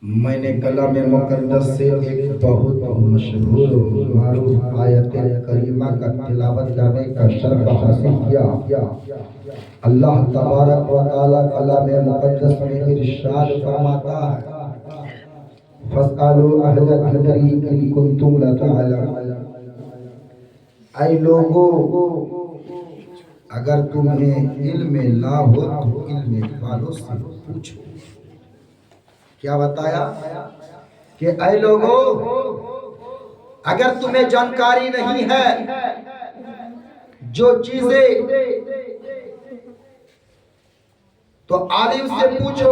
میں نے کلام مقدس سے ایک بہت مشہور معروف آیت کریمہ کا تلاوت کرنے کا شرف حاصل کیا۔ اللہ تبارک و تعالیٰ کلام مقدس میں ارشاد فرماتا ہے، فَاسْأَلُوا أَهْلَ الذِّكْرِ إِن كُنتُمْ لَا تَعْلَمُونَ۔ اے لوگو، اگر تمہیں علم نہ ہو تو علم والوں سے پوچھو۔ کیا بتایا کہ اے لوگو، اگر تمہیں جانکاری نہیں ہے، جو چیزیں تو عالم سے پوچھو،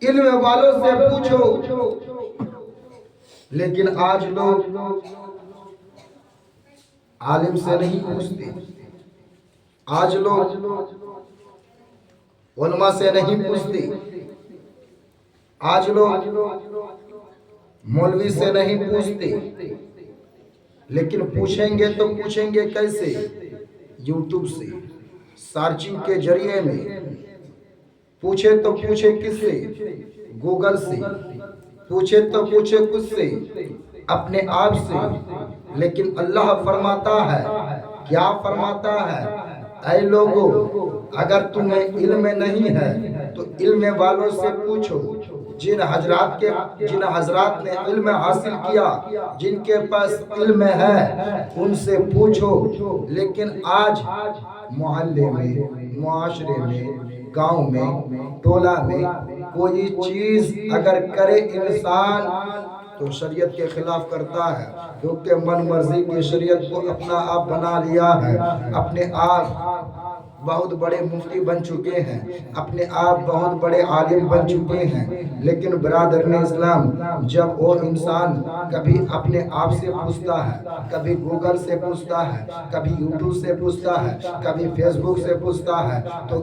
علم والوں سے پوچھو۔ لیکن آج لوگ عالم سے نہیں پوچھتے، آج لوگ علماء سے نہیں پوچھتے، آج لوگ مولوی سے نہیں پوچھتے، لیکن پوچھیں گے تو پوچھیں گے کیسے؟ یوٹیوب سے سارچنگ کے ذریعے میں پوچھے تو پوچھے کس سے؟ گوگل سے پوچھے تو پوچھے کس سے؟ اپنے آپ سے۔ لیکن اللہ فرماتا ہے، کیا فرماتا ہے؟ اے لوگو، اگر تمہیں علم نہیں ہے تو علم والوں سے پوچھو۔ جن حضرات نے علم حاصل کیا، جن کے پاس علم ہے، ان سے پوچھو۔ لیکن آج محلے میں، معاشرے میں، گاؤں میں، ٹولہ میں کوئی چیز اگر کرے انسان تو شریعت کے خلاف کرتا ہے، کیونکہ من مرضی کی شریعت کو اپنا آپ بنا لیا ہے۔ اپنے آپ بہت بڑے مفتی بن چکے ہیں، اپنے آپ بہت بڑے عالم بن چکے ہیں۔ لیکن برادران اسلام، جب وہ انسان کبھی اپنے آپ سے پوچھتا ہے، کبھی گوگل سے پوچھتا ہے، کبھی یوٹیوب سے پوچھتا ہے، کبھی فیس بک سے پوچھتا ہے، تو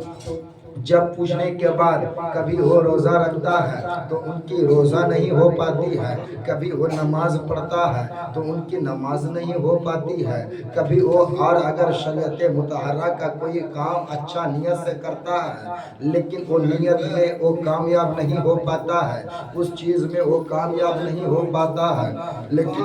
جب پوچھنے کے بعد کبھی وہ روزہ رکھتا ہے تو ان کی روزہ نہیں ہو پاتی ہے، کبھی وہ نماز پڑھتا ہے تو ان کی نماز نہیں ہو پاتی ہے، کبھی وہ اور اگر شریعت مطہرہ کا کوئی کام اچھا نیت سے کرتا ہے، لیکن وہ نیت میں وہ کامیاب نہیں ہو پاتا ہے، اس چیز میں وہ کامیاب نہیں ہو پاتا ہے۔ لیکن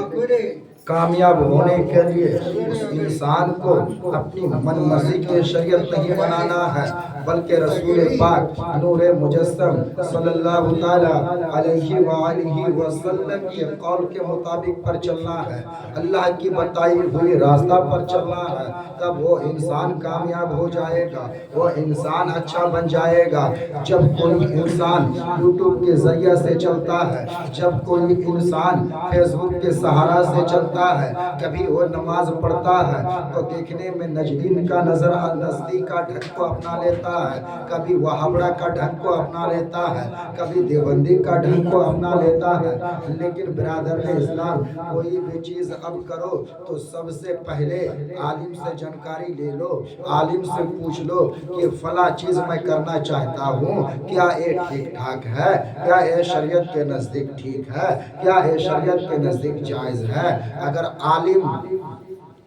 کامیاب ہونے کے لیے اس انسان کو اپنی من مرضی کی شریعت نہیں بنانا ہے، بلکہ رسول پاک نور مجسم صلی اللہ تعالی علیہ وآلہ وسلم کے قول کے مطابق پر چلنا ہے، اللہ کی بتائی ہوئی راستہ پر چلنا ہے۔ تب وہ انسان کامیاب ہو جائے گا، وہ انسان اچھا بن جائے گا۔ جب کوئی انسان یوٹیوب کے ذریعے سے چلتا ہے، جب کوئی انسان فیس بک کے سہارا سے چلتا ہے، کبھی وہ نماز پڑھتا ہے تو دیکھنے میں نجدین کا نزدیک کا ڈھنگ کو اپنا لیتا ہے، کبھی وہابڑا کا ڈھنگ کو اپنا لیتا ہے، کبھی دیوبندی کا ڈھنگ کو اپنا لیتا ہے۔ لیکن برادران اسلام، کوئی بھی چیز اب کرو تو سب سے پہلے عالم سے جانکاری لے لو، عالم سے پوچھ لو کہ فلاں چیز میں کرنا چاہتا ہوں، کیا یہ ٹھیک ٹھاک ہے؟ کیا یہ شریعت کے نزدیک ٹھیک ہے؟ کیا یہ شریعت کے نزدیک جائز ہے؟ اگر عالم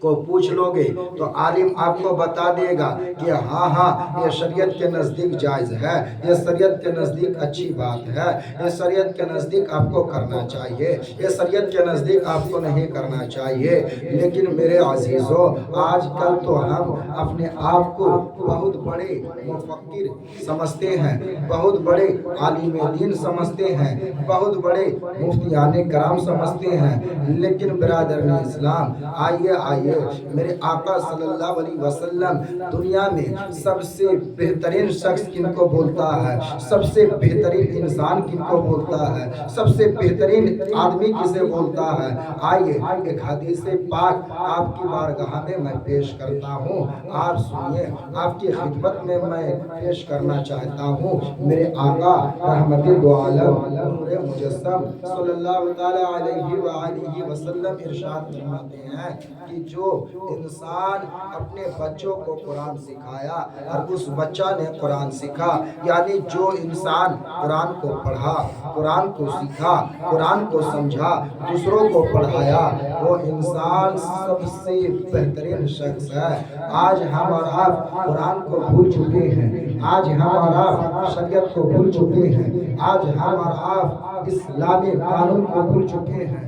کو پوچھ لو گے تو عالم آپ کو بتا دے گا کہ ہاں یہ شریعت کے نزدیک جائز ہے، یہ شریعت کے نزدیک اچھی بات ہے، یہ شریعت کے نزدیک آپ کو کرنا چاہیے، یہ شریعت کے نزدیک آپ کو نہیں کرنا چاہیے۔ لیکن میرے عزیزو، آج کل تو ہم اپنے آپ کو بہت بڑے مفکر سمجھتے ہیں، بہت بڑے عالم دین سمجھتے ہیں، بہت بڑے مفتیان کرام سمجھتے ہیں۔ لیکن برادران اسلام، آئیے میرے آقا صلی اللہ علیہ وسلم دنیا میں سب سے بہترین شخص کن کو بولتا ہے، سب سے بہترین انسان کن کو بولتا ہے، سب سے بہترین آدمی کسے بولتا ہے؟ آئیے ایک حدیث پاک آپ کی بارگاہ میں میں پیش کرتا ہوں، آپ سنیے، آپ کی خدمت میں میں پیش کرنا چاہتا ہوں۔ میرے آقا رحمت دو عالم نور مجسم صلی اللہ تعالی علیہ وآلہ وسلم ارشاد فرماتے ہیں کہ جو انسان اپنے بچوں کو قرآن سکھایا اور اس بچہ نے قرآن سیکھا، یعنی جو انسان قرآن کو پڑھا، قرآن کو سیکھا، قرآن کو سمجھا، دوسروں کو پڑھایا، وہ انسان سب سے بہترین شخص ہے۔ آج ہم اور آپ قرآن کو بھول چکے ہیں، آج ہم اور آپ شریعت کو بھول چکے ہیں، آج ہم اور آپ اسلامی قانون کو بھول چکے ہیں،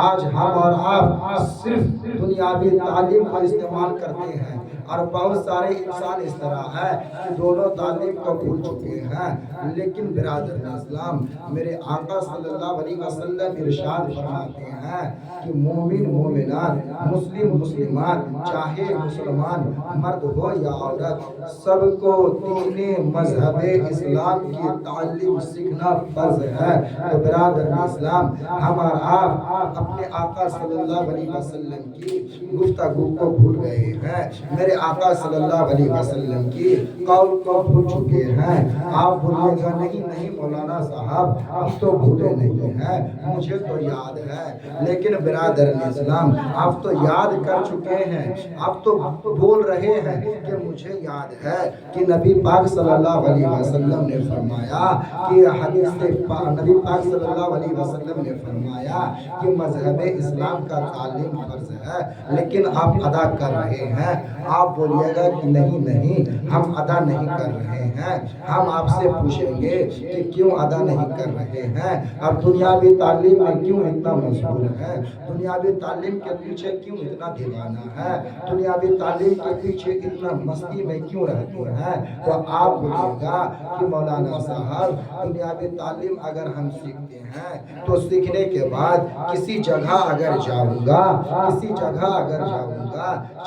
آج ہم اور آپ صرف دنیاوی تعلیم کو استعمال کرتے ہیں، اور بہت سارے انسان اس طرح ہے کہ دونوں تعلیم کو بھول چکے ہیں۔ لیکن برادران اسلام، میرے آقا صلی اللہ علیہ وسلم ارشاد فرماتے ہیں کہ مومن مومنات، مسلم مسلمان، چاہے مسلمان مرد ہو یا عورت، سب کو دین مذہب اسلام کی تعلیم سیکھنا فرض ہے۔ تو برادران اسلام، ہم اور آپ اپنے آقا صلی اللہ علیہ وسلم کی گفتگو کو بھول گئے ہیں، میرے آقا صلی اللہ علیہ وسلم کی قول کو بھول چکے ہیں۔ آپ بھولیے گا نہیں مولانا صاحب، ہم تو بھولے نہیں ہیں، مجھے تو یاد ہے۔ لیکن برادران اسلام، آپ تو یاد کر چکے ہیں، آپ تو بول رہے ہیں کہ مجھے یاد ہے کہ نبی پاک صلی اللہ علیہ وسلم نے فرمایا کہ حدیث نبی پاک صلی اللہ علیہ وسلم نے فرمایا کہ مذہب اسلام کا تعلیم فرض ہے، لیکن آپ ادا کر رہے ہیں۔ آپ بولیے گا کہ نہیں ہم ادا نہیں کر رہے ہیں۔ ہم آپ سے پوچھیں گے کہ کیوں ادا نہیں کر رہے ہیں؟ اب دنیاوی تعلیم میں کیوں اتنا مشغول ہے؟ دنیاوی تعلیم کے پیچھے کیوں اتنا دیوانہ ہے؟ دنیاوی تعلیم کے پیچھے اتنا مستی میں کیوں رہتے ہیں؟ تو آپ بولیے گا کہ مولانا صاحب، دنیاوی تعلیم اگر ہم سیکھتے ہیں تو سیکھنے کے بعد کسی جگہ اگر جاؤں گا،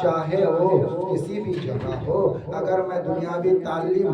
چاہے وہ کسی بھی جگہ ہو، اگر میں دنیاوی تعلیم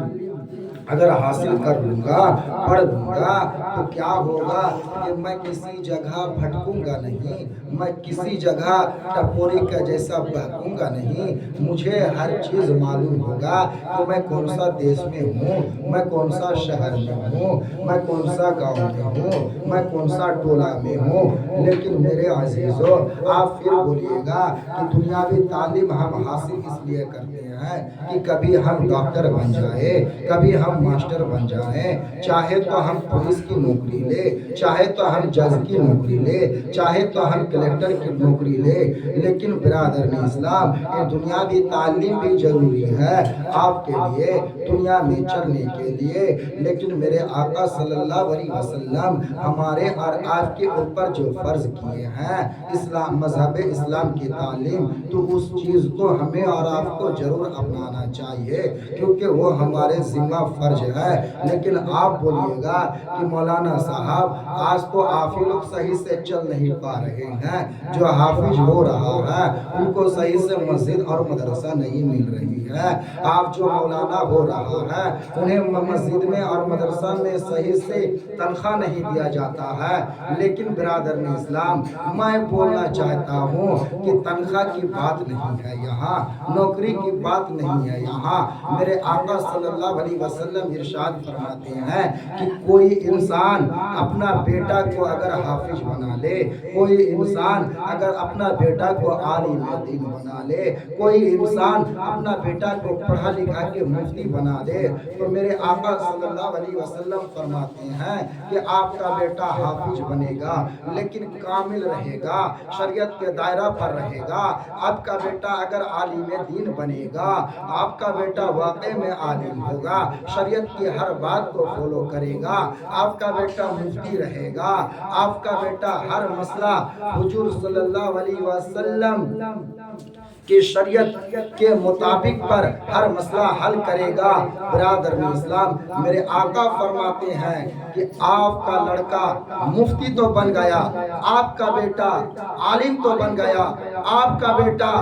اگر حاصل کر لوں گا، پڑھ لوں گا، تو کیا ہوگا کہ میں کسی جگہ بھٹکوں گا نہیں، میں کسی جگہ ٹپوری کا جیسا بہکوں گا نہیں۔ مجھے ہر چیز معلوم ہوگا کہ میں کون سا دیش میں ہوں، میں کون سا شہر میں ہوں، میں کون سا گاؤں میں ہوں، میں کون سا ٹولہ میں ہوں۔ لیکن میرے عزیزو، آپ پھر بولیے گا کہ دنیاوی تعلیم ہم حاصل اس لیے کرتے ہیں کہ کبھی ہم ڈاکٹر بن جائیں، کبھی ہم ماسٹر بن جائیں، چاہے تو ہم پولیس کی نوکری لے، چاہے تو ہم جج کی نوکری لے، چاہے تو ہم کلیکٹر کی نوکری لے۔ لیکن برادران اسلام، یہ دنیاوی تعلیم بھی ضروری ہے آپ کے لیے، دنیا میں چلنے کے لیے۔ لیکن میرے آقا صلی اللہ علیہ وسلم ہمارے اور آپ کے اوپر جو فرض کیے ہیں اسلام، مذہب اسلام کی تعلیم، تو اس چیز کو ہمیں اور آپ کو ضرور اپنانا چاہیے، کیونکہ وہ ہمارے ذمہ فرض ہے۔ لیکن آپ بولیے گا کہ مولانا صاحب، آج تو آپ ہی لوگ صحیح سے چل نہیں پا رہے ہیں، جو حافظ ہو رہا ہے ان کو صحیح سے مسجد اور مدرسہ نہیں مل رہی ہے، آپ جو مولانا ہو رہا ہے انہیں مسجد میں اور مدرسہ میں صحیح سے تنخواہ نہیں دیا جاتا ہے۔ لیکن برادران اسلام، میں بولنا چاہتا ہوں کہ تنخواہ کی بات نہیں ہے یہاں، نوکری کی بات نہیں ہے یہاں۔ میرے آقا صلی اللہ علیہ وسلم ارشاد فرماتے ہیں کہ کوئی انسان اپنا بیٹا کو اگر حافظ بنا لے، کوئی انسان اگر اپنا بیٹا کو عالم دین بنا لے، کوئی انسان اپنا بیٹا کو پڑھا لکھا کے مفتی بنا دے، تو میرے آقا صلی اللہ علیہ وسلم فرماتے ہیں کہ آپ کا بیٹا حافظ بنے گا، لیکن کامل رہے گا، شریعت کے دائرہ پر رہے گا۔ آپ کا بیٹا اگر عالم دین بنے گا، آپ کا بیٹا واقع میں عالم ہوگا، شریعت کی ہر بات کو فالو کرے گا، آپ کا بیٹا مفتی رہے گا، آپ کا بیٹا ہر مسئلہ حضور صلی اللہ علیہ وسلم کی شریعت کے مطابق پر ہر مسئلہ حل کرے گا۔ برادران اسلام، میرے آقا فرماتے ہیں کہ آپ کا لڑکا مفتی تو بن گیا، آپ کا بیٹا عالم تو بن گیا، آپ کا بیٹا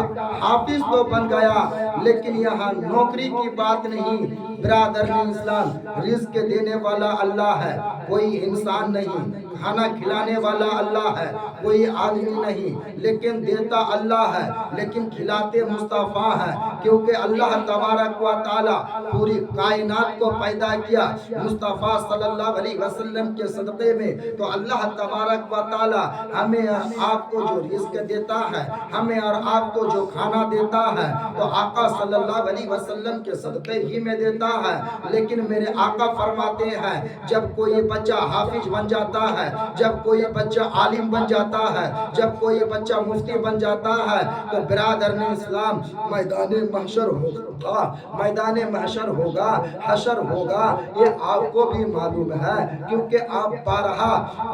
حافظ تو بن گیا، لیکن یہاں نوکری کی بات نہیں۔ برادران اسلام، رزق دینے والا اللہ ہے، کوئی انسان نہیں، کھانا کھلانے والا اللہ ہے، کوئی آدمی نہیں، لیکن دیتا اللہ ہے، لیکن کھلاتے مصطفیٰ ہیں، کیونکہ اللہ تبارک و تعالی پوری کائنات کو پیدا کیا مصطفیٰ صلی اللہ علیہ وسلم کے صدقے میں۔ تو اللہ تبارک و تعالی ہمیں اور آپ کو جو رزق دیتا ہے، ہمیں اور آپ کو جو کھانا دیتا ہے، تو آقا صلی اللہ علیہ وسلم کے صدقے ہی میں دیتا ہے، لیکن میرے آقا فرماتے ہیں جب کوئی بچہ حافظ بن جاتا ہے، جب کوئی بچہ عالم بن جاتا ہے، جب کوئی بچہ مفتی بن جاتا ہے، تو برادران اسلام میدان محشر ہوگا، میدان محشر ہوگا، حشر ہوگا۔ یہ آپ کو بھی معلوم ہے کیونکہ آپ بارہا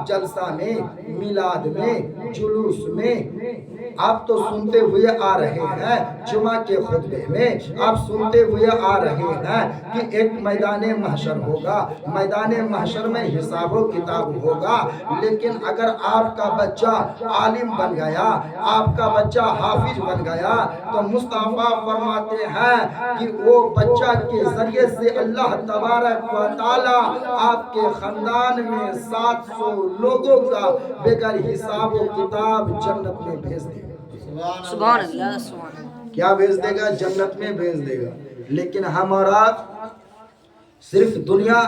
جلسہ میں، میلاد میں، جلوس میں آپ تو سنتے ہوئے آ رہے ہیں، جمعہ کے خطبے میں آپ سنتے ہوئے آ رہے ہیں کہ ایک میدان محشر ہوگا، میدان محشر میں حساب و کتاب ہوگا۔ لیکن اگر آپ کا بچہ عالم بن گیا، آپ کا بچہ حافظ بن گیا، تو مصطفیٰ فرماتے ہیں کہ وہ بچہ کے ذریعے سے اللہ تبارک و تعالی آپ کے خاندان میں 700 لوگوں کا بغیر حساب و کتاب جنت میں بھیج دے گا۔ سبحان اللہ، سبحان اللہ۔ کیا بھیج دے گا؟ جنت میں بھیج دے گا۔ لیکن ہم اور آپ صرف دنیا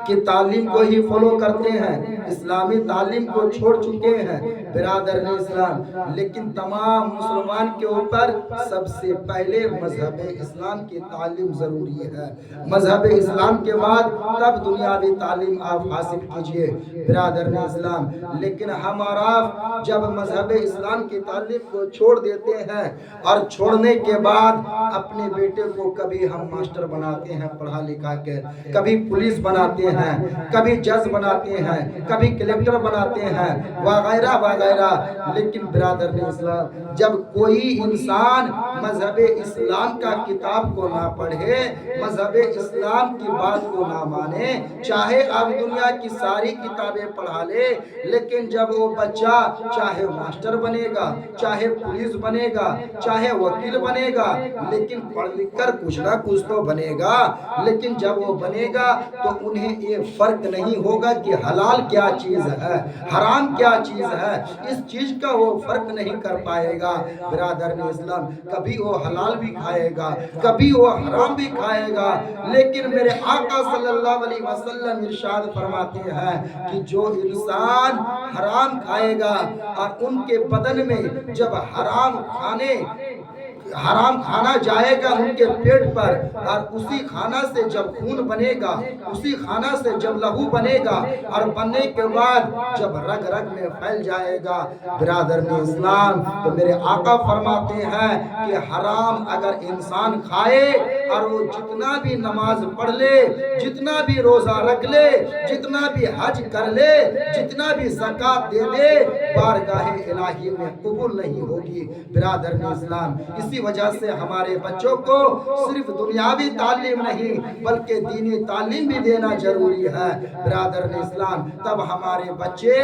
کی تعلیم کو ہی فالو کرتے ہیں، اسلامی تعلیم کو چھوڑ چکے ہیں برادران اسلام۔ لیکن تمام مسلمان کے اوپر سب سے پہلے مذہب اسلام کی تعلیم ضروری ہے، مذہب اسلام کے بعد تب دنیاوی تعلیم آپ حاصل کیجئے برادران اسلام۔ لیکن ہم اور آپ جب مذہب اسلام کی تعلیم کو چھوڑ دیتے ہیں اور چھوڑنے کے بعد اپنے بیٹے کو کبھی ہم ماسٹر بناتے ہیں پڑھا لکھا کے، کبھی پولیس بناتے ہیں، کبھی جج بناتے ہیں، کبھی کلیکٹر بناتے ہیں وغیرہ وغیرہ۔ لیکن برادران اسلام جب کوئی انسان مذہب اسلام کا کتاب کو نہ پڑھے، مذہب اسلام کی بات کو نہ مانے، چاہے اب دنیا کی ساری کتابیں پڑھا لے، لیکن جب وہ بچہ چاہے ماسٹر بنے گا، چاہے پولیس بنے گا، چاہے وکیل بنے گا، لیکن پڑھ لکھ کر کچھ نہ کچھ تو بنے گا۔ لیکن جب وہ بنے گا تو انہیں یہ فرق نہیں ہوگا کہ حلال کیا چیز ہے، حرام کیا چیز ہے، اس چیز کا وہ فرق نہیں کر پائے گا برادران اسلام۔ کبھی وہ حلال بھی کھائے گا، کبھی وہ حرام بھی کھائے گا، لیکن میرے آقا صلی اللہ علیہ وسلم ارشاد فرماتے ہیں کہ جو انسان حرام کھائے گا اور ان کے بدن میں جب حرام کھانا جائے گا ان کے پیٹ پر، اور اسی کھانا سے جب خون بنے گا، اسی کھانا سے جب لہو بنے گا، اور بننے کے بعد جب رگ رگ میں پھیل جائے گا برادران اسلام، تو میرے آقا فرماتے ہیں کہ حرام اگر انسان کھائے اور وہ جتنا بھی نماز پڑھ لے، جتنا بھی روزہ رکھ لے، جتنا بھی حج کر لے، جتنا بھی زکوٰۃ دے دے، بارگاہ الہی میں قبول نہیں ہوگی برادران اسلام۔ اسی وجہ سے ہمارے بچوں کو صرف دنیاوی تعلیم نہیں بلکہ دینی تعلیم بھی دینا ضروری ہے برادران اسلام۔ تب ہمارے بچے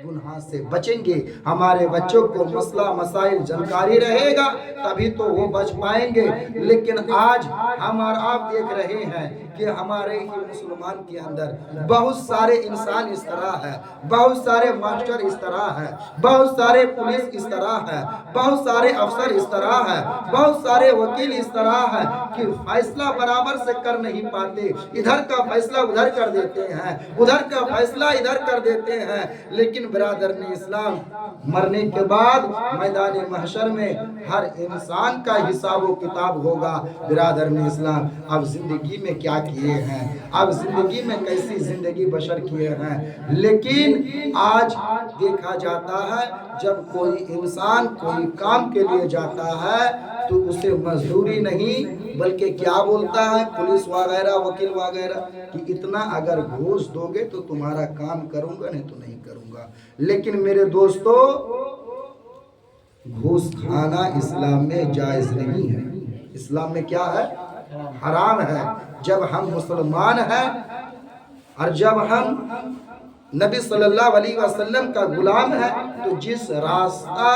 گناہ سے بچیں گے، ہمارے بچوں کو مسئلہ مسائل جانکاری رہے گا، تبھی تو وہ بچ پائیں گے۔ لیکن آج ہم اور آپ دیکھ رہے ہیں کہ ہمارے ہی مسلمان کے اندر بہت سارے انسان اس طرح ہے، بہت سارے ماسٹر اس طرح ہے، بہت سارے پولیس اس طرح ہے، بہت سارے افسر اس طرح ہے، بہت سارے وکیل اس طرح ہے کہ فیصلہ برابر سے کر نہیں پاتے، ادھر کا فیصلہ ادھر کر دیتے ہیں، ادھر کا فیصلہ ادھر کر دیتے ہیں۔ لیکن برادران اسلام مرنے کے بعد میدان محشر میں ہر انسان کا حساب و کتاب ہوگا برادران اسلام۔ اب زندگی میں کیا کیے ہیں، اب زندگی میں کیسی زندگی بشر کیے ہیں۔ لیکن آج دیکھا جاتا ہے جب کوئی انسان کوئی کام کے لیے جاتا ہے تو اسے مزدوری نہیں بلکہ کیا بولتا ہے پولیس وغیرہ وکیل وغیرہ کہ اتنا اگر گھوس دو گے تو تمہارا کام کروں گا، نہیں تو نہیں کروں گا۔ لیکن میرے دوستو گھوس کھانا اسلام میں جائز نہیں ہے، اسلام میں کیا ہے؟ حرام ہے۔ جب ہم مسلمان ہیں اور جب ہم نبی صلی اللہ علیہ وسلم کا غلام ہے تو جس راستہ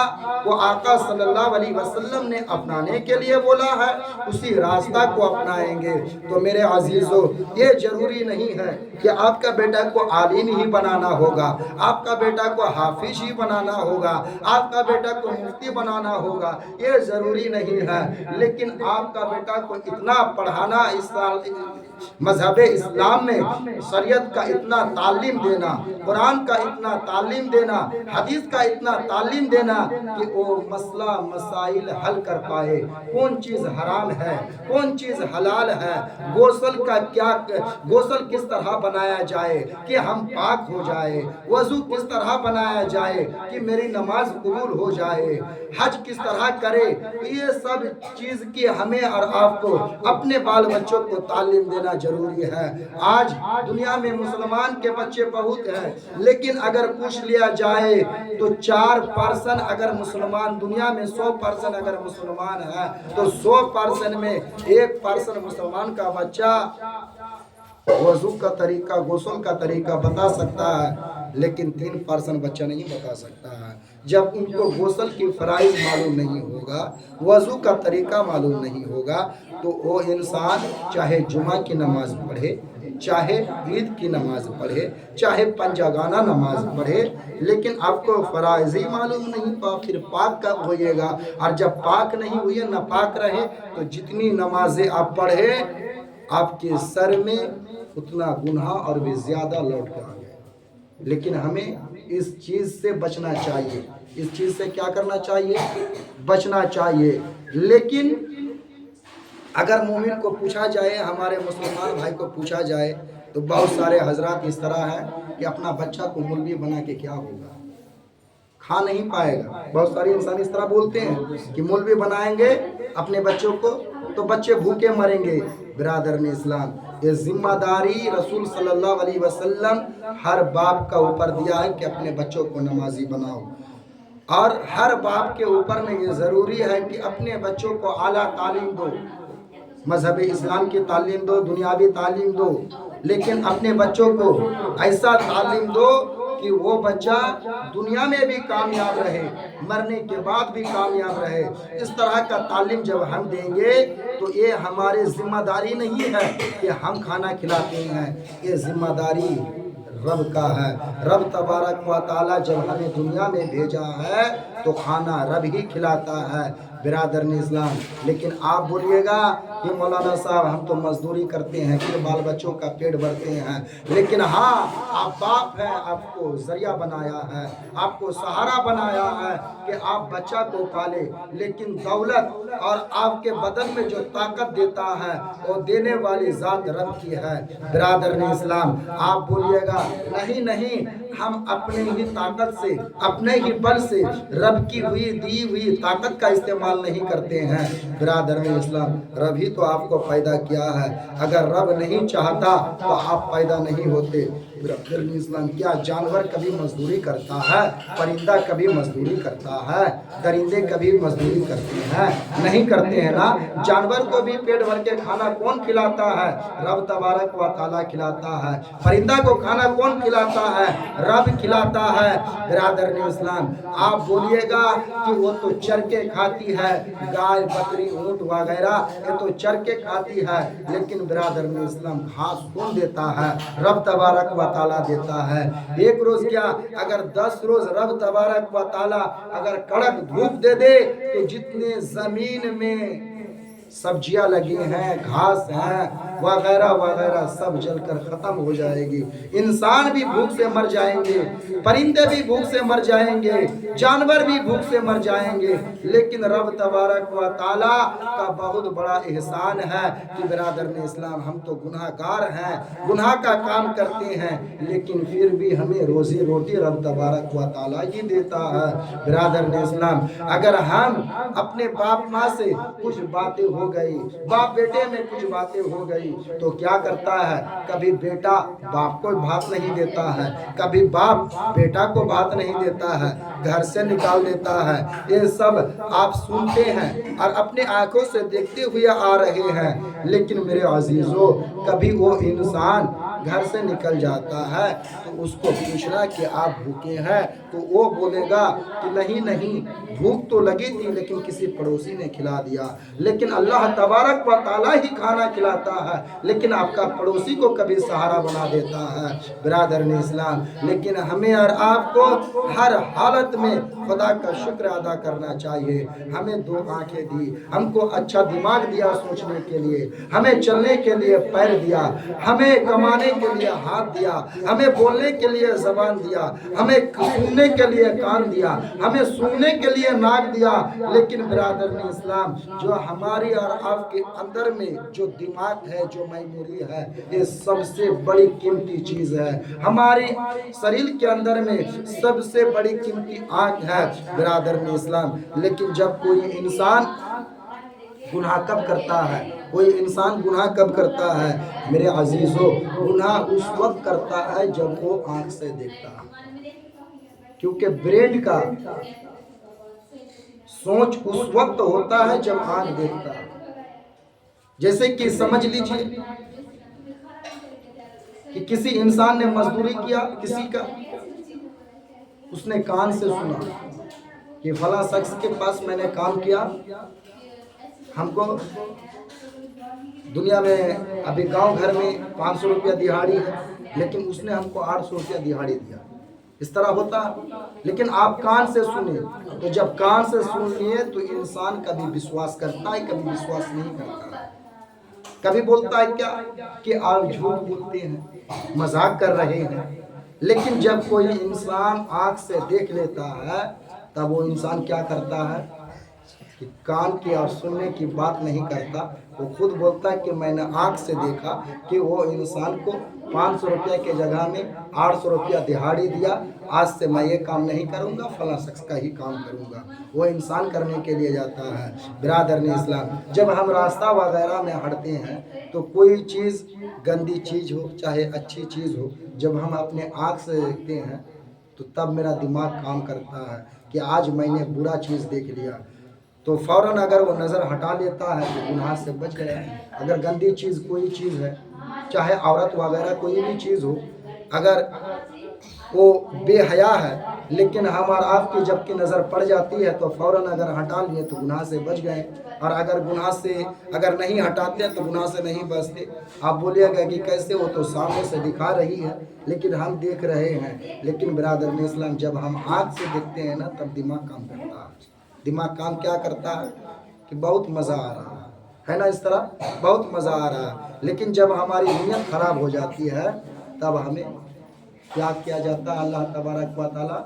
کو آقا صلی اللہ علیہ وسلم نے اپنانے کے لیے بولا ہے اسی راستہ کو اپنائیں گے۔ تو میرے عزیزو یہ ضروری نہیں ہے کہ آپ کا بیٹا کو عالم ہی بنانا ہوگا، آپ کا بیٹا کو حافظ ہی بنانا ہوگا، آپ کا بیٹا کو مفتی بنانا ہوگا، یہ ضروری نہیں ہے۔ لیکن آپ کا بیٹا کو اتنا پڑھانا، مذہب اسلام میں شریعت کا اتنا تعلیم دینا، قرآن کا اتنا تعلیم دینا، حدیث کا اتنا تعلیم دینا کہ وہ مسئلہ مسائل حل کر پائے، کون چیز حرام ہے، کون چیز حلال ہے، غسل کس طرح بنایا جائے کہ ہم پاک ہو جائے، وضو کس طرح بنایا جائے کہ میری نماز قبول ہو جائے، حج کس طرح کرے، یہ سب چیز کی ہمیں اور آپ کو اپنے بال بچوں کو تعلیم دینا ضروری ہے۔ آج دنیا میں مسلمان کے بچے بہت ہیں، لیکن اگر پوچھ لیا جائے تو 4% اگر مسلمان، دنیا میں 100% اگر مسلمان ہے تو 100% میں 1% مسلمان کا بچہ وضو کا طریقہ، غسل کا طریقہ بتا سکتا ہے، لیکن 3% بچہ نہیں بتا سکتا ہے۔ جب ان کو غسل کی فرائض معلوم نہیں ہوگا، وضو کا طریقہ معلوم نہیں ہوگا، تو وہ انسان چاہے جمعہ کی نماز پڑھے، چاہے عید کی نماز پڑھے، چاہے پنجگانہ نماز پڑھے، لیکن آپ کو فرائض ہی معلوم نہیں، پھر پاک کب ہوئے گا؟ اور جب پاک نہیں ہوئے، نہ پاک رہے، تو جتنی نمازیں آپ پڑھے آپ کے سر میں اتنا گناہ اور بھی زیادہ لوٹ کے آ گئے۔ لیکن ہمیں اس چیز سے بچنا چاہیے، اس چیز سے کیا کرنا چاہیے؟ بچنا چاہیے۔ لیکن اگر مومن کو پوچھا جائے، ہمارے مسلمان بھائی کو پوچھا جائے، تو بہت سارے حضرات اس طرح ہیں کہ اپنا بچہ کو مولوی بنا کے کیا ہوگا، کھا نہیں پائے گا۔ بہت سارے انسان اس طرح بولتے ہیں کہ مولوی بنائیں گے اپنے بچوں کو تو بچے بھوکے مریں گے۔ برادران اسلام، یہ ذمہ داری رسول صلی اللہ علیہ وسلم ہر باپ کا اوپر دیا ہے کہ اپنے بچوں کو نمازی بناؤ، اور ہر باپ کے اوپر میں یہ ضروری ہے کہ اپنے بچوں کو اعلیٰ تعلیم دو، مذہب اسلام کی تعلیم دو، دنیاوی تعلیم دو، لیکن اپنے بچوں کو ایسا تعلیم دو کہ وہ بچہ دنیا میں بھی کامیاب رہے، مرنے کے بعد بھی کامیاب رہے۔ اس طرح کا تعلیم جب ہم دیں گے تو یہ ہماری ذمہ داری نہیں ہے کہ ہم کھانا کھلاتے ہیں، یہ ذمہ داری رب کا ہے۔ رب تبارک و تعالی جب ہمیں دنیا میں بھیجا ہے تو کھانا رب ہی کھلاتا ہے۔ برادران اسلام، لیکن آپ بولیے گا کہ مولانا صاحب ہم تو مزدوری کرتے ہیں، پھر بال بچوں کا پیٹ بھرتے ہیں، لیکن ہاں آپ باپ ہیں، آپ کو ذریعہ بنایا ہے، آپ کو سہارا بنایا ہے کہ آپ بچہ کو پالے، لیکن دولت اور آپ کے بدن میں جو طاقت دیتا ہے وہ دینے والی ذات رب کی ہے۔ برادران اسلام، آپ بولیے گا نہیں ہم اپنے ہی طاقت سے، اپنے ہی بل سے رب کی دی ہوئی طاقت کا استعمال نہیں کرتے ہیں۔ برادران اسلام، رب ہی تو آپ کو پیدا کیا ہے، اگر رب نہیں چاہتا تو آپ پیدا نہیں ہوتے۔ برادران اسلام، کیا جانور کبھی مزدوری کرتا ہے؟ پرندہ کبھی مزدوری کرتا ہے؟ درندے کبھی مزدوری کرتے ہیں؟ نہیں کرتے ہیں نا۔ جانور کو بھی پیٹ بھر کے کھانا کون کھلاتا ہے؟ رب تبارک و تعالی کھلاتا ہے۔ پرندہ کو کھانا کون کھلاتا ہے؟ رب کھلاتا ہے۔ برادران اسلام، آپ بولیے گا کہ وہ تو چر کے کھاتی ہے، گائے بکری اونٹ وغیرہ یہ تو چر کے کھاتی ہے، لیکن برادران اسلام گھاس کون دیتا ہے؟ رب تبارک و تعالی دیتا ہے۔ ایک روز کیا، اگر 10 روز رب تبارک و تعالی اگر کڑک دھوپ دے دے تو جتنے زمین میں سبزیاں لگی ہیں، گھاس ہیں وغیرہ وغیرہ سب جل کر ختم ہو جائے گی۔ انسان بھی بھوک سے مر جائیں گے، پرندے بھی بھوک سے مر جائیں گے، جانور بھی بھوک سے مر جائیں گے، لیکن رب تبارک و تعالی کا بہت بڑا احسان ہے کہ برادران اسلام ہم تو گناہ گار ہیں، گناہ کا کام کرتے ہیں، لیکن پھر بھی ہمیں روزی روٹی رب تبارک و تعالی ہی دیتا ہے۔ برادران اسلام، اگر ہم اپنے باپ ماں سے کچھ باتیں ہو گئی، باپ بیٹے میں کچھ باتیں ہو گئی تو کیا کرتا ہے؟ کبھی بیٹا باپ کو بات نہیں دیتا ہے، کبھی باپ بیٹا کو بات نہیں دیتا ہے، گھر سے نکال دیتا ہے۔ یہ سب آپ سنتے ہیں اور اپنے آنکھوں سے دیکھتے ہوئے آ رہے ہیں، لیکن میرے عزیزو کبھی وہ انسان گھر سے نکل جاتا ہے تو اس کو پوچھنا کہ آپ بھوکے ہیں تو وہ بولے گا کہ نہیں بھوک تو لگی تھی لیکن کسی پڑوسی نے کھلا دیا۔ لیکن اللہ تبارک و تعالی ہی کھانا کھلاتا ہے، لیکن آپ کا پڑوسی کو کبھی سہارا بنا دیتا ہے برادران اسلام۔ لیکن ہمیں اور آپ کو ہر حالت میں خدا کا شکر ادا کرنا چاہیے۔ ہمیں 2 آنکھیں دی، ہم کو اچھا دماغ دیا سوچنے کے لیے، ہمیں چلنے کے لیے پیر دیا، ہمیں کمانے کے لیے ہاتھ دیا، ہمیں بولنے کے لیے زبان دیا، ہمیں سننے کے لیے کان دیا، ہمیں سننے کے لیے ناک دیا۔ لیکن برادران اسلام، جو ہماری اور آپ کے اندر میں جو دماغ ہے، جو میموری ہے، یہ سب سے بڑی قیمتی چیز ہے۔ ہماری شریر کے اندر میں سب سے بڑی قیمتی آنکھ ہے برادران اسلام۔ لیکن جب کوئی انسان گناہ کب کرتا ہے، کوئی انسان گناہ کب کرتا ہے میرے عزیزو؟ گناہ اس وقت کرتا ہے جب وہ آنکھ سے دیکھتا ہے، کیونکہ برین کا سوچ اس وقت ہوتا ہے جب آنکھ دیکھتا ہے۔ جیسے کہ سمجھ لیجئے کہ کسی انسان نے مزدوری کیا کسی کا، اس نے کان سے سنا کہ فلاں شخص کے پاس میں نے کام کیا، ہم کو دنیا میں ابھی گاؤں گھر میں 500 روپیہ دہاڑی ہے، لیکن اس نے ہم کو 800 روپیہ دہاڑی دیا، اس طرح ہوتا ہے۔ لیکن آپ کان سے سنیں، تو جب کان سے سن لیے تو انسان کبھی وشواس کرتا ہے، کبھی وشواس نہیں کرتا ہے، کبھی بولتا ہے کیا کہ آپ جھوٹ بولتے ہیں، مذاق کر رہے ہیں۔ لیکن جب کوئی انسان آنکھ سے دیکھ لیتا ہے تب وہ انسان کیا کرتا ہے کہ کان کی اور سننے کی بات نہیں کرتا، وہ خود بولتا ہے کہ میں نے آنکھ سے دیکھا کہ وہ انسان کو 500 روپیہ کے جگہ میں 800 روپیہ دہاڑی دیا، آج سے میں یہ کام نہیں کروں گا، فلاں شخص کا ہی کام کروں گا۔ وہ انسان کرنے کے لیے جاتا ہے برادران اسلام۔ جب ہم راستہ وغیرہ میں ہٹتے ہیں تو کوئی چیز گندی چیز ہو چاہے اچھی چیز ہو، جب ہم اپنے آنکھ سے دیکھتے ہیں تو تب میرا دماغ کام کرتا ہے کہ آج میں نے برا چیز دیکھ لیا، تو فوراً اگر وہ نظر ہٹا لیتا ہے تو گناہ سے بچ گیا۔ اگر گندی چیز کوئی چیز ہے، چاہے عورت وغیرہ کوئی بھی چیز ہو، اگر وہ بے حیا ہے لیکن ہم اور آپ کی جب کی نظر پڑ جاتی ہے تو فوراً اگر ہٹا لیے تو گناہ سے بچ گئے، اور اگر گناہ سے اگر نہیں ہٹاتے تو گناہ سے نہیں بچتے۔ آپ بولیے گا کہ کیسے، وہ تو سامنے سے دکھا رہی ہے لیکن ہم دیکھ رہے ہیں۔ لیکن برادران اسلام، جب ہم آنکھ سے دیکھتے ہیں نا تب دماغ کام کرتا ہے۔ دماغ کام کیا کرتا ہے کہ بہت مزہ آ رہا ہے نا، اس طرح بہت مزہ آ رہا ہے۔ لیکن جب ہماری نیت خراب ہو جاتی ہے تب ہمیں کیا کیا جاتا ہے، اللہ تبارک و تعالی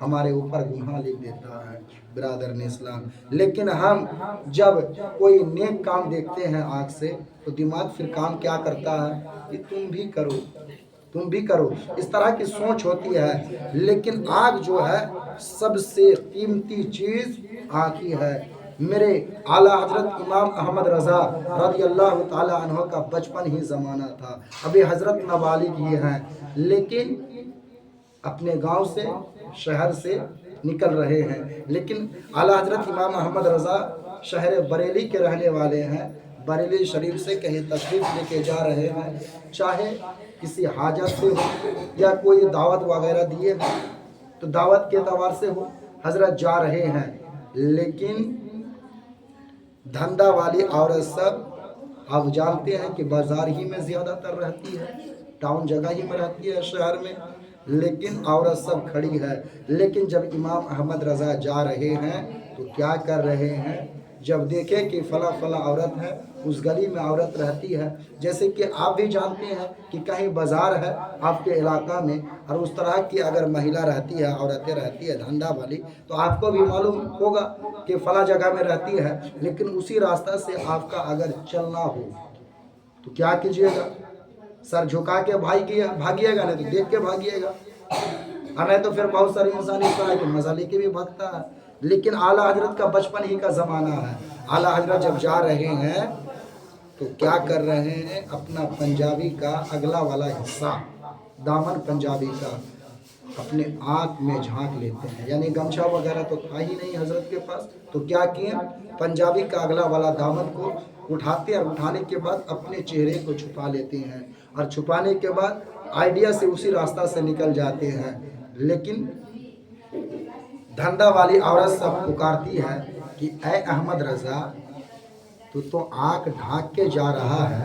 ہمارے اوپر گناہ لکھ دیتا ہے برادران اسلام۔ لیکن ہم جب کوئی نیک کام دیکھتے ہیں آنکھ سے تو دماغ پھر کام کیا کرتا ہے کہ تم بھی کرو، تم بھی کرو، اس طرح کی سوچ ہوتی ہے۔ لیکن آنکھ جو ہے سب سے قیمتی چیز آنکھ ہی ہے۔ میرے اعلیٰ حضرت امام احمد رضا رضی اللہ تعالی عنہ کا بچپن ہی زمانہ تھا، ابھی حضرت نابالغ ہی ہیں، لیکن اپنے گاؤں سے شہر سے نکل رہے ہیں۔ لیکن اعلیٰ حضرت امام احمد رضا شہر بریلی کے رہنے والے ہیں، بریلی شریف سے کہیں تشریف لے کے جا رہے ہیں، چاہے کسی حاجت سے ہو یا کوئی دعوت وغیرہ دیے ہو تو دعوت کے اعتبار سے ہو، حضرت جا رہے ہیں۔ لیکن دھندا والی عورت سب آپ جانتے ہیں کہ بازار ہی میں زیادہ تر رہتی ہے، ٹاؤن جگہ ہی میں رہتی ہے شہر میں، لیکن عورت سب کھڑی ہے۔ لیکن جب امام احمد رضا جا رہے ہیں تو کیا کر رہے ہیں، جب دیکھیں کہ فلاں فلاں عورت ہے، اس گلی میں عورت رہتی ہے، جیسے کہ آپ بھی جانتے ہیں کہ کہیں بازار ہے آپ کے علاقہ میں اور اس طرح کی اگر مہیلا رہتی ہے، عورتیں رہتی ہے دھندا والی، تو آپ کو بھی معلوم ہوگا کہ فلاں جگہ میں رہتی ہے، لیکن اسی راستہ سے آپ کا اگر چلنا ہو تو کیا کیجئے گا، سر جھکا کے بھاگیے گا، نہیں تو دیکھ کے بھاگیے گا، اور نہیں تو پھر بہت سارے انسان اس طرح کے مزہ لے کے بھی بھاگتا ہے۔ لیکن اعلیٰ حضرت کا بچپن ہی کا زمانہ ہے، اعلیٰ حضرت جب جا رہے ہیں تو کیا کر رہے ہیں، اپنا پنجابی کا اگلا والا حصہ، دامن پنجابی کا اپنے آنکھ میں جھانک لیتے ہیں، یعنی گمچھا وغیرہ تو تھا ہی نہیں حضرت کے پاس، تو کیا کیے، پنجابی کا اگلا والا دامن کو اٹھاتے ہیں، اور اٹھانے کے بعد اپنے چہرے کو چھپا لیتے ہیں، اور چھپانے کے بعد آئیڈیا سے اسی راستہ سے نکل جاتے ہیں۔ لیکن دھندا والی عورت سب پکارتی ہے کہ اے احمد رضا، تو آنکھ ڈھانک کے جا رہا ہے،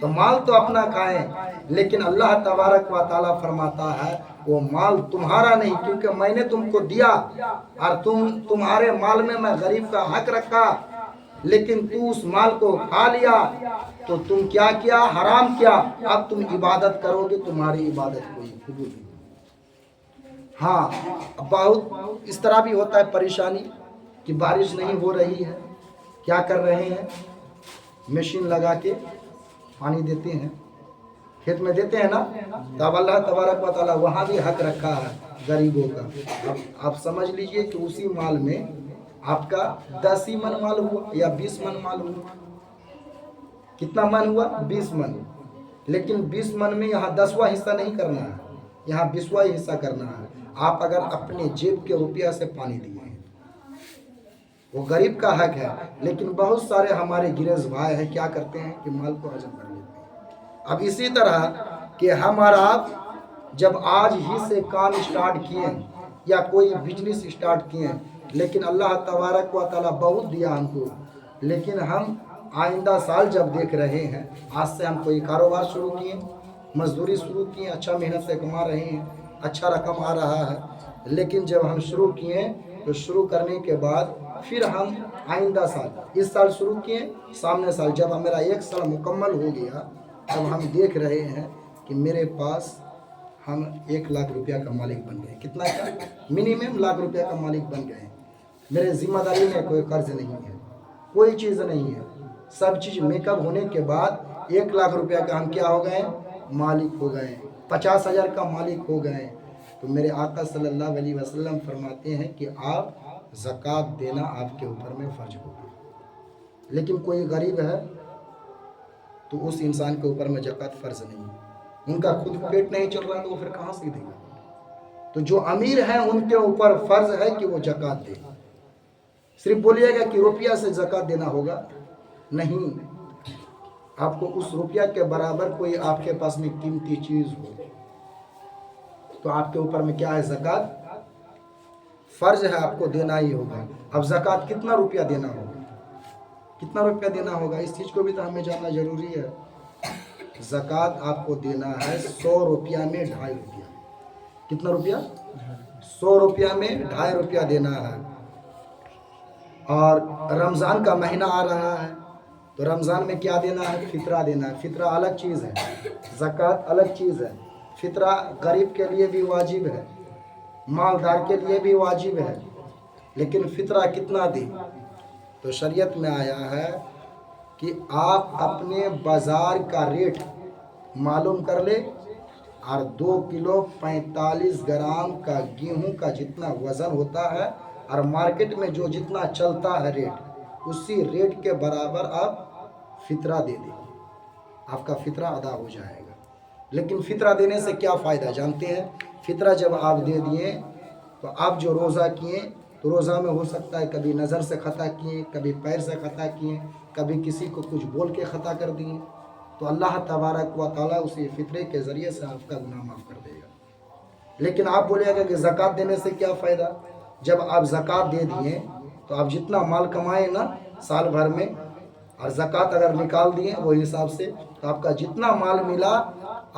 تو مال تو اپنا کھائیں، لیکن اللہ تبارک و تعالیٰ فرماتا ہے وہ مال تمہارا نہیں، کیونکہ میں نے تم کو دیا اور تمہارے مال میں غریب کا حق رکھا، لیکن تو اس مال کو کھا لیا تو تم کیا کیا؟ حرام کیا۔ اب تم عبادت کرو گے، تمہاری عبادت کوئی قبول نہیں۔ ہاں، بہت اس طرح بھی ہوتا ہے پریشانی کہ بارش نہیں ہو رہی ہے، کیا کر رہے ہیں؟ مشین لگا کے پانی دیتے ہیں، کھیت میں دیتے ہیں نا، تب اللہ تبارک و تعالیٰ وہاں بھی حق رکھا ہے غریبوں کا۔ اب آپ سمجھ لیجئے کہ اسی مال میں آپ کا 10 ہی من مال ہوا یا 20 من مال ہوا۔ کتنا من ہوا؟ 20 من۔ لیکن 20 من میں یہاں 10واں حصہ نہیں کرنا ہے، یہاں 20واں حصہ کرنا ہے۔ آپ اگر اپنے جیب کے روپیہ سے پانی دیے ہیں، وہ غریب کا حق ہے، لیکن بہت سارے ہمارے گریز بھائی ہیں کیا کرتے ہیں کہ مال کو ہضم کر لیتے ہیں۔ اب اسی طرح کہ ہم اور آپ جب آج ہی سے کام اسٹارٹ کیے یا کوئی بزنس اسٹارٹ کیے، لیکن اللہ تبارک و تعالیٰ بہت دیا ہم کو، لیکن ہم آئندہ سال جب دیکھ رہے ہیں، آج سے ہم کوئی کاروبار شروع کیے، مزدوری شروع کیے، اچھا محنت سے کما رہے ہیں، اچھا رقم آ رہا ہے، لیکن جب ہم شروع کیے تو شروع کرنے کے بعد پھر ہم آئندہ سال، اس سال شروع کیے، سامنے سال جب میرا 1 سال مکمل ہو گیا، تب ہم دیکھ رہے ہیں کہ میرے پاس ہم 1 لاکھ روپیہ کا مالک بن گئے۔ کتنا کا؟ منیمم لاکھ روپیہ کا مالک بن گئے۔ میرے ذمہ داری میں کوئی قرض نہیں ہے، کوئی چیز نہیں ہے، سب چیز میک اپ ہونے کے بعد 1 لاکھ روپیہ کا ہم کیا ہو گئے؟ مالک ہو گئے، 50,000 کا مالک ہو گئے۔ تو میرے آقا صلی اللہ علیہ وسلم فرماتے ہیں کہ آپ زکوٰۃ دینا آپ کے اوپر میں فرض ہوگا، لیکن کوئی غریب ہے تو اس انسان کے اوپر میں زکوٰۃ فرض نہیں، ان کا خود پیٹ نہیں چل رہا تو وہ پھر کہاں سے دے گا؟ تو جو امیر ہیں ان کے اوپر فرض ہے کہ وہ زکوٰۃ دے۔ صرف بولیے گا کہ روپیہ سے زکوٰۃ دینا ہوگا، نہیں، آپ کو اس روپیہ کے برابر کوئی آپ کے پاس میں قیمتی چیز ہو تو آپ کے اوپر میں کیا ہے؟ زکوٰۃ فرض ہے، آپ کو دینا ہی ہوگا۔ اب زکوٰۃ کتنا روپیہ دینا ہوگا؟ کتنا روپیہ دینا ہوگا؟ اس چیز کو بھی تو ہمیں جاننا ضروری ہے۔ زکوٰۃ آپ کو دینا ہے 100 روپیہ میں 2.5 روپیہ۔ کتنا روپیہ؟ 100 روپیہ میں 2.5 روپیہ دینا ہے۔ اور رمضان کا مہینہ آ رہا ہے تو رمضان میں کیا دینا ہے؟ فطرہ دینا ہے۔ فطرہ الگ چیز ہے، زکوٰۃ الگ چیز ہے۔ فطرہ غریب کے لیے بھی واجب ہے، مالدار کے لیے بھی واجب ہے، لیکن فطرہ کتنا دیں؟ تو شریعت میں آیا ہے کہ آپ اپنے بازار کا ریٹ معلوم کر لیں اور 2 کلو 45 گرام کا گیہوں کا جتنا وزن ہوتا ہے اور مارکیٹ میں جو جتنا چلتا ہے ریٹ، اسی ریٹ کے برابر آپ فطرہ دے دیں، آپ کا فطرہ ادا ہو جائے گا۔ لیکن فطرہ دینے سے کیا فائدہ جانتے ہیں؟ فطرہ جب آپ دے دیے تو آپ جو روزہ کیے تو روزہ میں ہو سکتا ہے کبھی نظر سے خطا کیے، کبھی پیر سے خطا کیے، کبھی کسی کو کچھ بول کے خطا کر دیے، تو اللہ تبارک و تعالیٰ اسی فطرے کے ذریعے سے آپ کا گناہ معاف کر دے گا۔ لیکن آپ بولے گا کہ زکوٰۃ دینے سے کیا فائدہ؟ جب آپ زکوٰۃ دے دیے تو آپ جتنا مال کمائیں نا سال بھر میں، اور زکوٰۃ اگر نکال دیے وہ حساب سے، تو آپ کا جتنا مال ملا،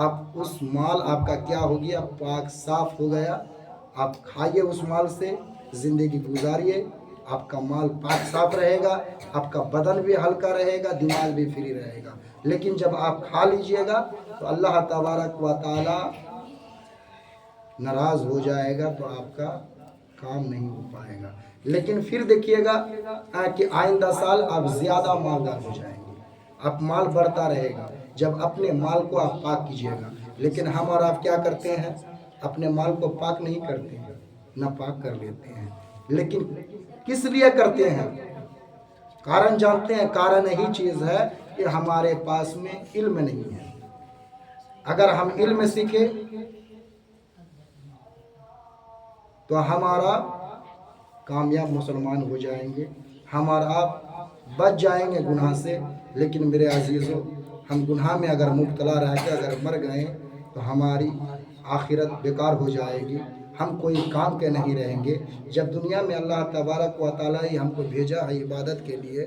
آپ اس مال آپ کا کیا ہو گیا؟ پاک صاف ہو گیا۔ آپ کھائیے اس مال سے، زندگی گزاریے، آپ کا مال پاک صاف رہے گا، آپ کا بدن بھی ہلکا رہے گا، دماغ بھی فری رہے گا۔ لیکن جب آپ کھا لیجئے گا تو اللہ تبارک و تعالی ناراض ہو جائے گا، تو آپ کا کام نہیں ہو پائے گا۔ لیکن پھر دیکھیے گا کہ آئندہ سال آپ زیادہ مالدار ہو جائیں گے، آپ مال بڑھتا رہے گا جب اپنے مال کو آپ پاک کیجئے گا۔ لیکن ہم اور آپ کیا کرتے ہیں؟ اپنے مال کو پاک نہیں کرتے ہیں، ناپاک کر لیتے ہیں۔ لیکن کس لیے کرتے ہیں؟ کارن جانتے ہیں؟ کارن یہی چیز ہے کہ ہمارے پاس میں علم نہیں ہے۔ اگر ہم علم سیکھیں تو ہمارا کامیاب مسلمان ہو جائیں گے، ہم اور آپ بچ جائیں گے گناہ سے۔ لیکن میرے عزیزوں، ہم گناہ میں اگر مبتلا رہ کے اگر مر گئے تو ہماری آخرت بیکار ہو جائے گی، ہم کوئی کام کے نہیں رہیں گے۔ جب دنیا میں اللہ تبارک و تعالیٰ ہی ہم کو بھیجا ہے عبادت کے لیے،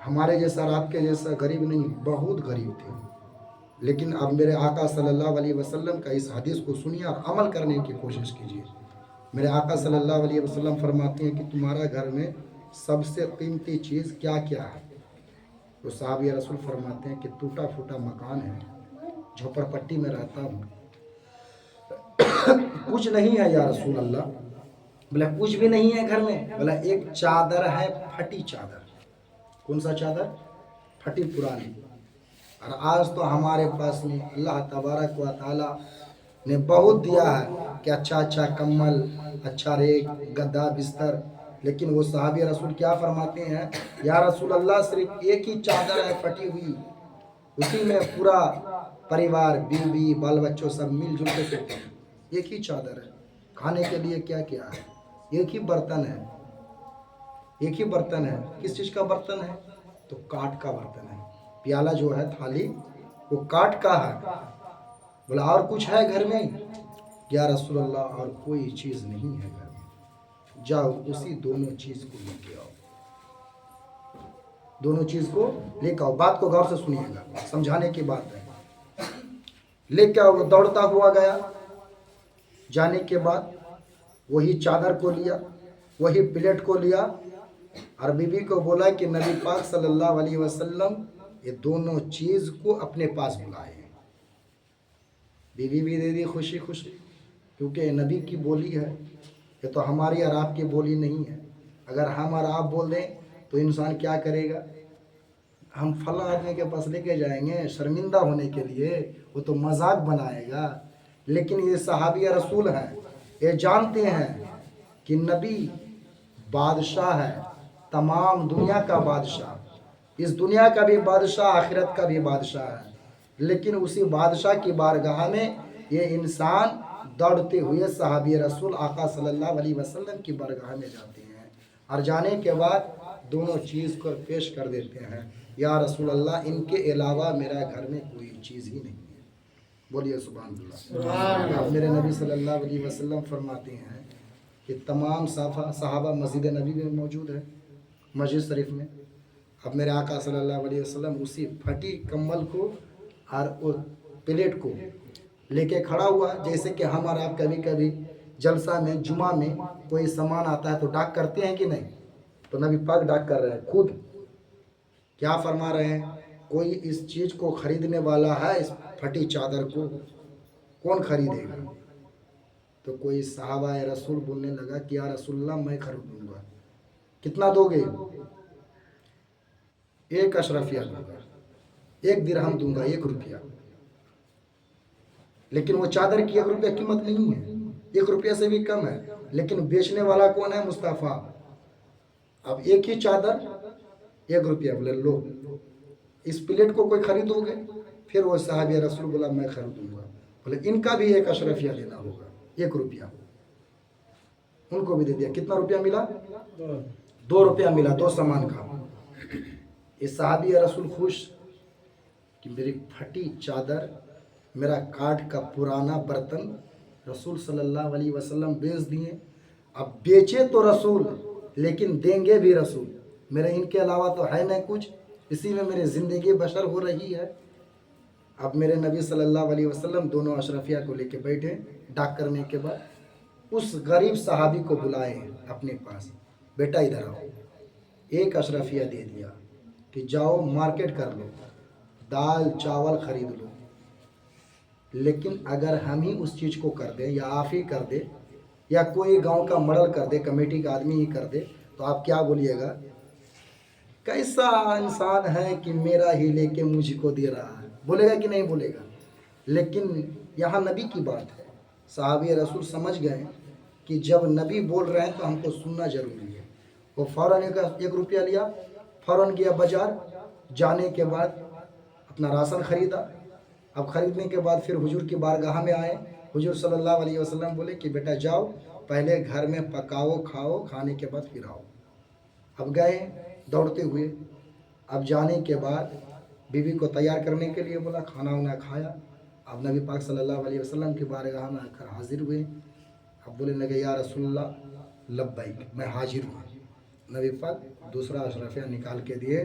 ہمارے جیسا اور آپ کے جیسا غریب نہیں، بہت غریب تھے، لیکن اب میرے آقا صلی اللہ علیہ وسلم کا اس حدیث کو سنیے اور عمل کرنے کی کوشش کیجیے۔ میرے آقا صلی اللہ علیہ وسلم فرماتے ہیں کہ تمہارا گھر میں سب سے قیمتی چیز کیا کیا ہے؟ تو صحابی رسول فرماتے ہیں کہ ٹوٹا پھوٹا مکان ہے، جھوپڑ پٹی میں رہتا ہوں، کچھ نہیں ہے یا رسول اللہ۔ بولا کچھ بھی نہیں ہے گھر میں؟ بولا ایک چادر ہے، پھٹی چادر۔ کون سا چادر؟ پھٹی پرانی۔ اور آج تو ہمارے پاس میں اللہ تبارک و تعالی نے بہت دیا ہے کہ اچھا اچھا کمبل، اچھا ریگ، گدا، بستر، لیکن وہ صحابی رسول کیا فرماتے ہیں؟ یا رسول اللہ صرف ایک ہی چادر ہے پھٹی ہوئی، اسی میں پورا پریوار، بیوی، بال بچوں سب مل جل کے سوتے ہیں۔ ایک ہی چادر ہے، کھانے کے لیے کیا کیا ہے؟ ایک ہی برتن ہے، ایک ہی برتن ہے۔ کس چیز کا برتن ہے؟ تو کاٹ کا برتن ہے۔ پیالہ جو ہے، تھالی، وہ کاٹ کا ہے۔ بولا اور کچھ ہے گھر میں؟ یا رسول اللہ اور کوئی چیز نہیں ہے گھر میں۔ جاؤ اسی دونوں چیز کو لے کے آؤ، دونوں چیز کو لے کے آؤ۔ بات کو غور سے سنیے گا، سمجھانے کی بات ہے۔ لے کے آؤ۔ وہ دوڑتا ہوا گیا، جانے کے بعد وہی چادر کو لیا، وہی پلیٹ کو لیا، اور بی بی کو بولا کہ نبی پاک صلی اللہ علیہ وسلم یہ دونوں چیز کو اپنے پاس بلائے ہیں۔ بی بی بھی دے دی خوشی خوشی، کیونکہ یہ نبی کی بولی ہے، یہ تو ہماری اور آپ کی بولی نہیں ہے۔ اگر ہم اور آپ بول دیں تو انسان کیا کرے گا؟ ہم فلاں آدمی کے پاس لے کے جائیں گے شرمندہ ہونے کے لیے، وہ تو مذاق بنائے گا۔ لیکن یہ صحابی رسول ہیں، یہ جانتے ہیں کہ نبی بادشاہ ہے، تمام دنیا کا بادشاہ، اس دنیا کا بھی بادشاہ، آخرت کا بھی بادشاہ ہے، لیکن اسی بادشاہ کی بارگاہ میں یہ انسان دوڑتے ہوئے صحابی رسول آقا صلی اللہ علیہ وسلم کی بارگاہ میں جاتے ہیں، اور جانے کے بعد دونوں چیز کو پیش کر دیتے ہیں۔ یا رسول اللہ ان کے علاوہ میرا گھر میں کوئی چیز ہی نہیں ہے۔ بولیے سبحان اللہ۔ اب میرے نبی صلی اللہ علیہ وسلم فرماتے ہیں کہ تمام صحابہ مسجد نبی میں موجود ہے، مسجد شریف میں۔ اب میرے آقا صلی اللہ علیہ وسلم اسی پھٹی کمبل کو اور اس پلیٹ کو لے کے کھڑا ہوا، جیسے کہ ہم اور آپ کبھی کبھی جلسہ میں، جمعہ میں کوئی سامان آتا ہے تو ڈاک کرتے ہیں کہ نہیں؟ تو نبی پاک ڈاک کر رہے ہیں خود۔ کیا فرما رہے ہیں؟ کوئی اس چیز کو خریدنے والا ہے، اس پھٹی چادر کو کون خریدے گا؟ تو کوئی صحابہ رسول بولنے لگا کہ یا رسول اللہ میں خریدوں گا۔ کتنا دو گے؟ ایک اشرفیہ دوں گا، ایک درہم دوں گا، 1 روپیہ۔ لیکن وہ چادر کی 1 روپیہ قیمت نہیں ہے، 1 روپیہ سے بھی کم ہے، لیکن بیچنے والا کون ہے؟ مصطفیٰ۔ اب ایک ہی چادر 1 روپیہ، بولے لو۔ اس پلیٹ کو کوئی خریدو گے؟ پھر وہ صحابی رسول بولا میں خریدوں گا، بولے ان کا بھی 1 اشرفیہ دینا ہوگا، 1 روپیہ۔ ان کو بھی دے دیا۔ کتنا روپیہ ملا؟ 2 روپیہ ملا، 2 سامان کا۔ یہ صحابی رسول خوش کہ میری پھٹی چادر، میرا کاٹ کا پرانا برتن رسول صلی اللہ علیہ وسلم بیچ دیے۔ اب بیچے تو رسول، لیکن دیں گے بھی رسول، میرے ان کے علاوہ تو ہے نہیں کچھ، اسی میں میری زندگی بشر ہو رہی ہے۔ اب میرے نبی صلی اللہ علیہ وسلم دونوں اشرفیہ کو لے کے بیٹھے، ڈاک کرنے کے بعد اس غریب صحابی کو بلائے اپنے پاس، بیٹا ادھر آؤ۔ 1 اشرفیہ دے دیا کہ جاؤ مارکیٹ کر لو، دال چاول خرید لو۔ لیکن اگر ہم ہی اس چیز کو کر دیں، یا آپ ہی کر دے، یا کوئی گاؤں کا مڈل کر دے، کمیٹی کا آدمی ہی کر دے، تو آپ کیا بولیے گا؟ کیسا انسان ہے کہ میرا ہی لے کے مجھ کو دے رہا ہے، بولے گا کہ نہیں بولے گا؟ لیکن یہاں نبی کی بات ہے، صحابی رسول سمجھ گئے کہ جب نبی بول رہے ہیں تو ہم کو سننا ضروری ہے۔ وہ فوراً 1 روپیہ لیا، فوراً گیا بازار، جانے کے بعد اپنا راشن خریدا۔ اب خریدنے کے بعد پھر حضور کی بارگاہ میں آئے، حضور صلی اللہ علیہ وسلم بولے کہ بیٹا جاؤ، پہلے گھر میں پکاؤ، کھاؤ، کھانے کے بعد پھر آؤ۔ اب گئے دوڑتے ہوئے۔ اب جانے کے بعد بیوی کو تیار کرنے کے لیے بولا، کھانا وانا کھایا۔ اب نبی پاک صلی اللہ علیہ وسلم کی بارگاہ میں آ کر حاضر ہوئے۔ اب بولے لگے یا رسول اللہ لبیک، میں حاضر ہوں۔ نبی پاک دوسرا اشرفیہ نکال کے دیے،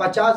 50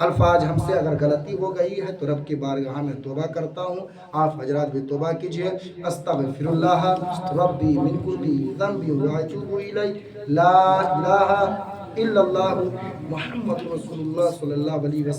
الفاظ ہم سے اگر غلطی ہو گئی ہے تو رب کی بارگاہ میں توبہ کرتا ہوں، آپ حضرات بھی توبہ کیجئے۔ استغفر اللہ ربی من کل ذنب واتوب الیہ، لا الہ الا اللہ محمد رسول اللہ صلی اللہ علیہ وسلم۔